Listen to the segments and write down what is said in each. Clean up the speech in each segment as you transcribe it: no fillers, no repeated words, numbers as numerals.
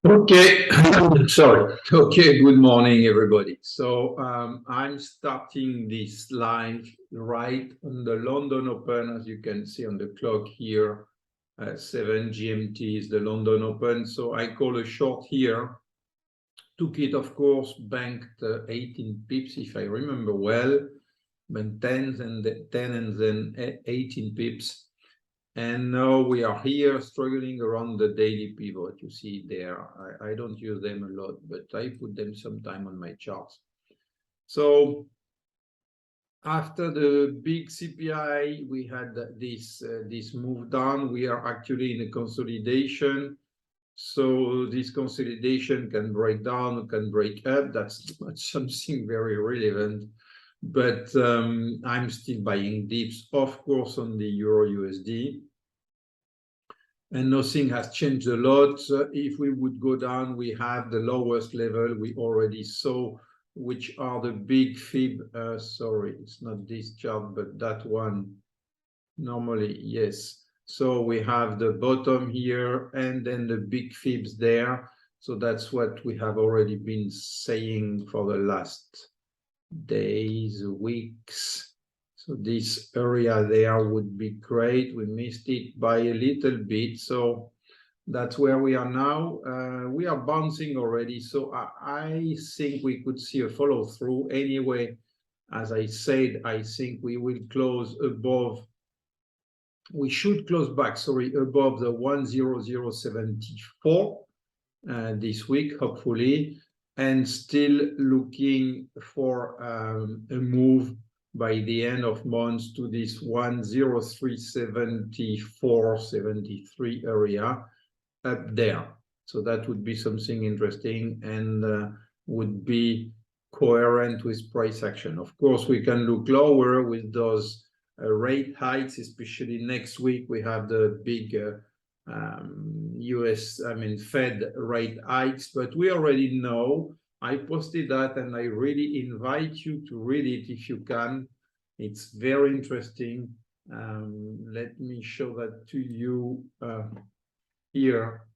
Okay, sorry. Okay, good morning, everybody. So I'm starting this live right on the London Open, as you can see on the clock here. 7 GMT is the London Open. So I call a short here. Took it, of course, banked 18 pips, if I remember well, then 10 and then 18 pips. And now we are here struggling around the daily pivot. You see there, I don't use them a lot, but I put them sometime on my charts. So after the big CPI, we had this move down. We are actually in a consolidation. So this consolidation can break down, can break up. That's not something very relevant. But I'm still buying dips, of course, on the Euro USD. And nothing has changed a lot. If we would go down, we have the lowest level we already saw, which are the big fib. Sorry, it's not this chart, but that one. Normally, yes. So we have the bottom here and then the big fibs there. So that's what we have already been saying for the last days, weeks. So this area there would be great. We missed it by a little bit. So that's where we are now. We are bouncing already. So I think we could see a follow through. Anyway, as I said, I think we will close above. We should close back, sorry, above the 10074 this week, hopefully, and still looking for a move by the end of month to this 10374.73 area up there. So that would be something interesting and would be coherent with price action. Of course, we can look lower with those rate hikes, especially next week. We have the big Fed rate hikes, but we already know. I posted that and I really invite you to read it if you can. It's very interesting. Let me show that to you here.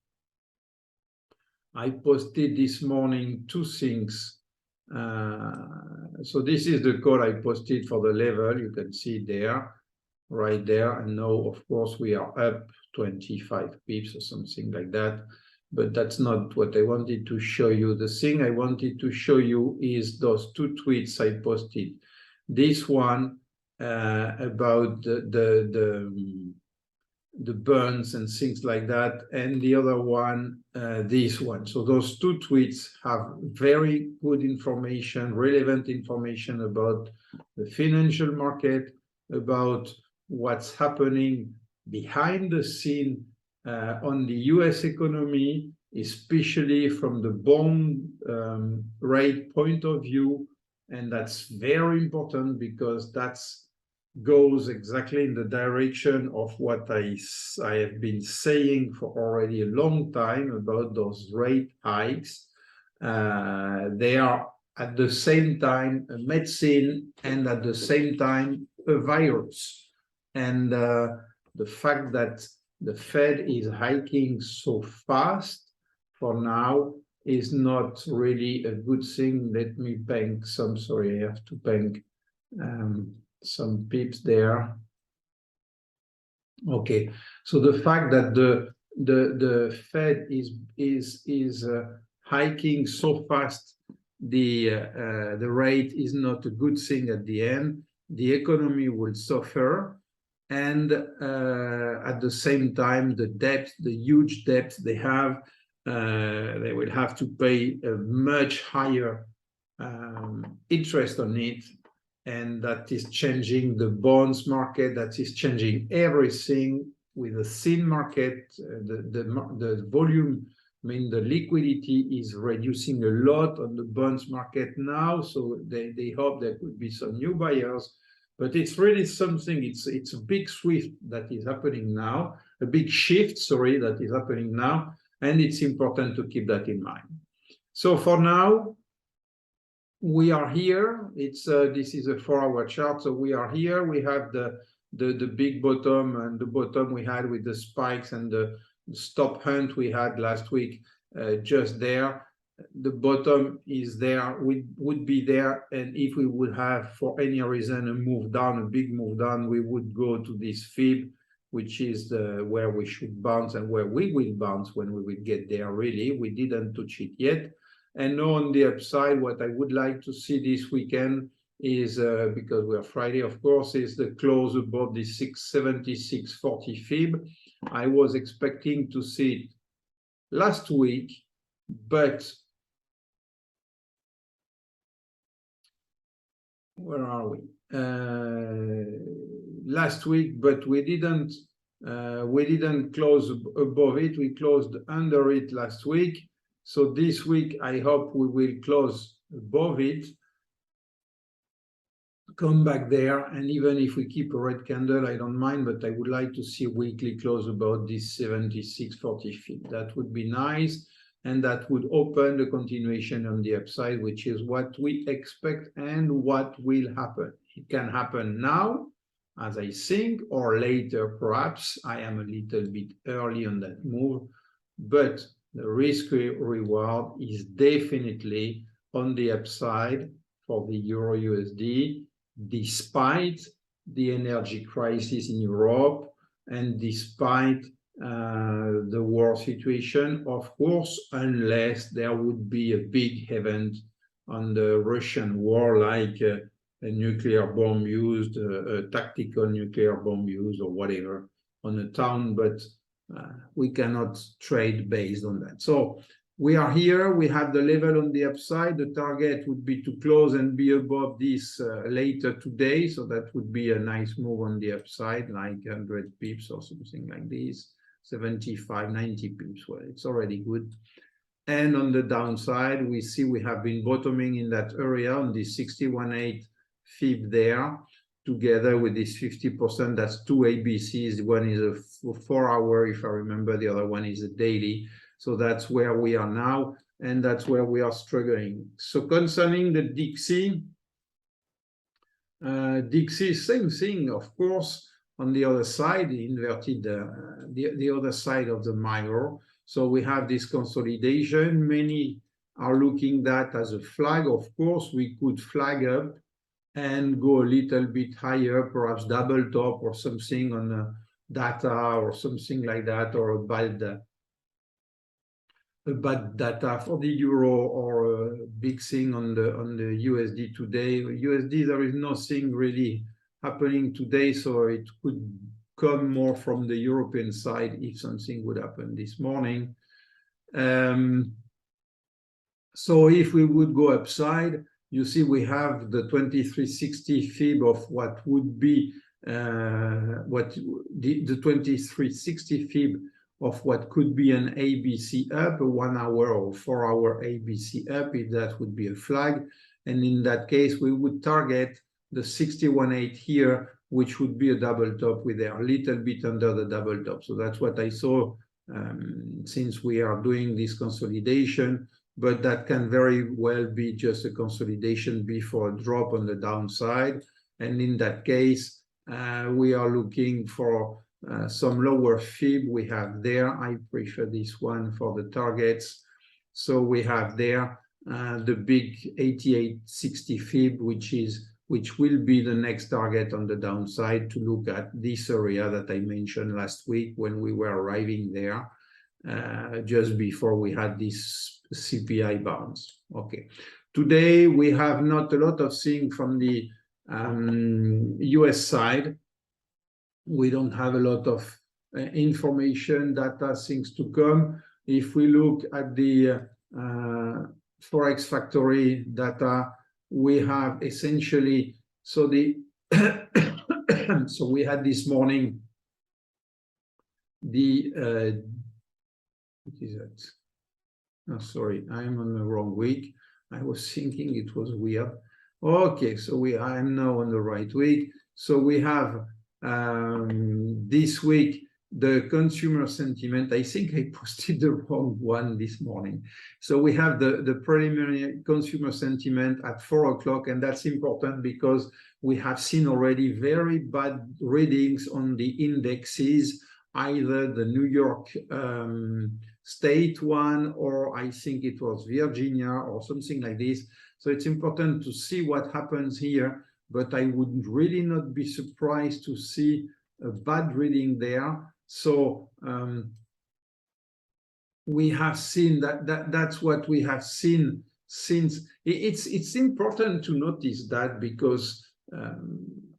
I posted this morning two things. So this is the code I posted for the level. You can see there, right there. And now, of course, we are up 25 pips or something like that. But that's not what I wanted to show you. The thing I wanted to show you is those two tweets I posted. This one about the burns and things like that, and the other one, this one. So those two tweets have very good information, relevant information about the financial market, about what's happening behind the scene on the US economy, especially from the bond rate point of view. And that's very important because that's goes exactly in the direction of what I have been saying for already a long time about those rate hikes. They are at the same time a medicine and at the same time a virus. And the fact that the Fed is hiking so fast for now is not really a good thing. Let me bank some, sorry, I have to bank some pips there. Okay, so the fact that the Fed is hiking so fast, the rate is not a good thing at the end. The economy will suffer, and at the same time, the debt, the huge debt they have, they will have to pay a much higher interest on it. And that is changing the bonds market, that is changing everything with the thin market, the volume, I mean, the liquidity is reducing a lot on the bonds market now, so they hope there could be some new buyers, but it's really something, it's a big shift that is happening now, a big shift, sorry, that is happening now, and it's important to keep that in mind. So for now, we are here. It's this is a 4-hour chart, so we are here. We have the big bottom, and the bottom we had with the spikes and the stop hunt we had last week. just there. The bottom is there, would be there, and if we would have, for any reason, a move down, a big move down, we would go to this fib, which is where we should bounce and where we will bounce when we will get there. Really, we didn't touch it yet. And now on the upside, what I would like to see this weekend is, because we are Friday, of course, is the close above the 676.40 fib. I was expecting to see it last week, but where are we? Last week, but we didn't close above it. We closed under it last week. So this week, I hope we will close above it, come back there, and even if we keep a red candle, I don't mind, but I would like to see a weekly close about this 76.40 fib. That would be nice, and that would open the continuation on the upside, which is what we expect and what will happen. It can happen now, as I think, or later perhaps. I am a little bit early on that move, but the risk reward is definitely on the upside for the Euro USD, despite the energy crisis in Europe and despite the war situation, of course, unless there would be a big event on the Russian war, like a nuclear bomb used, a tactical nuclear bomb used, or whatever on a town, but we cannot trade based on that. So we are here, we have the level on the upside. The target would be to close and be above this later today. So that would be a nice move on the upside, like 100 pips or something like this, 75, 90 pips. Well, it's already good. And on the downside, we see we have been bottoming in that area on the 61.8 fib there, together with this 50%. That's two ABCs. One is a 4-hour, if I remember, the other one is a daily. So that's where we are now, and that's where we are struggling. So concerning the Dixie, same thing, of course, on the other side, the inverted, the other side of the mirror. So we have this consolidation. Many are looking that as a flag. Of course, we could flag up and go a little bit higher, perhaps double top or something on the data or something like that, or a bad data for the euro, or a big thing on the USD today. USD, there is nothing really happening today, so it could come more from the European side if something would happen this morning. So if we would go upside, you see we have the 2360 fib of what would be the 2360 fib of what could be an ABC up, a 1-hour or 4-hour ABC up, if that would be a flag. And in that case, we would target the 61.8 here, which would be a double top with a little bit under the double top. So that's what I saw since we are doing this consolidation, but that can very well be just a consolidation before a drop on the downside. And in that case, we are looking for some lower fib. We have there, I prefer this one for the targets. So we have there the big 8860 fib, which will be the next target on the downside, to look at this area that I mentioned last week when we were arriving there, just before we had this CPI bounce. Okay, today we have not a lot of things from the US side. We don't have a lot of information, data, things to come. If we look at the Forex Factory data, we have essentially, so the so we had this morning the what is that? Oh, sorry, I'm on the wrong week. I was thinking it was weird. Okay, so I'm now on the right week. So we have this week the consumer sentiment. I think I posted the wrong one this morning. So we have the preliminary consumer sentiment at 4 o'clock, and that's important because we have seen already very bad readings on the indexes, either the New York state one, or I think it was Virginia or something like this. So it's important to see what happens here, but I would really not be surprised to see a bad reading there. So we have seen that's what we have seen since. It's important to notice that, because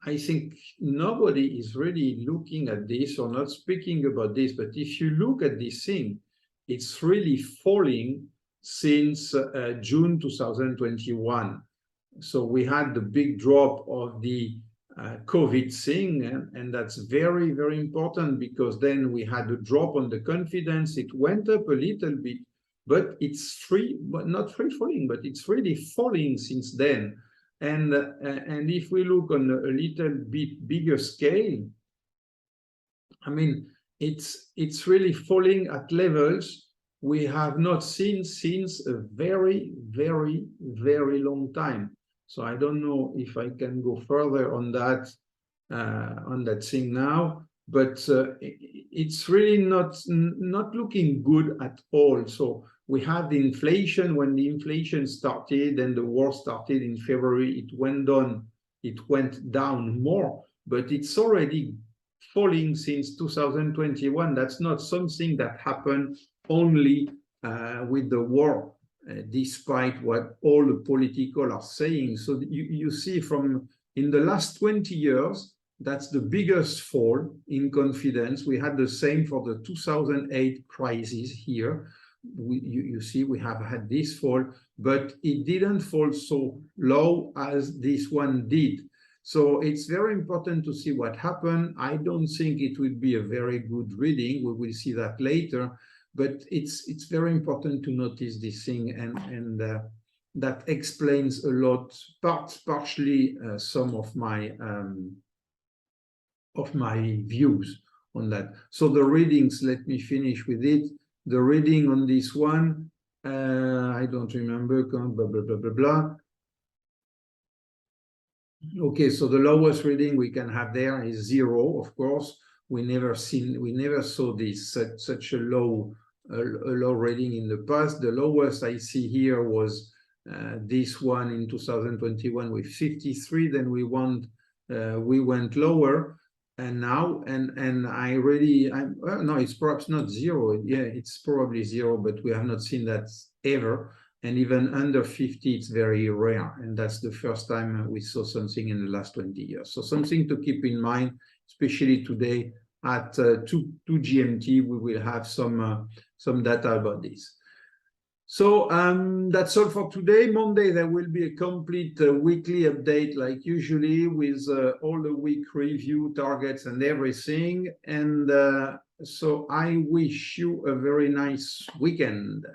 I think nobody is really looking at this or not speaking about this. But if you look at this thing, it's really falling since June 2021. So we had the big drop of the COVID thing, and that's very, very important, because then we had a drop on the confidence. It went up a little bit, but it's not free falling, but it's really falling since then. And if we look on a little bit bigger scale, I mean, it's really falling at levels we have not seen since a very, very, very long time. So I don't know if I can go further on that thing now, but it's really not looking good at all. So we have the inflation. When the inflation started and the war started in February, it went down more, but it's already falling since 2021. That's not something that happened only with the war, despite what all the political are saying. So you see, from in the last 20 years, that's the biggest fall in confidence. We had the same for the 2008 crisis here. You see, we have had this fall, but it didn't fall so low as this one did. So it's very important to see what happened. I don't think it will be a very good reading. We will see that later. But it's very important to notice this thing, and that explains a lot, partially some of my views on that. So the readings, let me finish with it. The reading on this one, I don't remember, blah, blah, blah, blah, blah. Okay, so the lowest reading we can have there is 0, of course. We never saw this such a low reading in the past. The lowest I see here was this one in 2021 with 53. Then we went lower, and now no, it's perhaps not 0. Yeah, it's probably 0, but we have not seen that ever. And even under 50, it's very rare. And that's the first time we saw something in the last 20 years. So something to keep in mind, especially today at 2 GMT, we will have some data about this. So that's all for today. Monday, there will be a complete weekly update like usually, with all the week review, targets, and everything. And so I wish you a very nice weekend.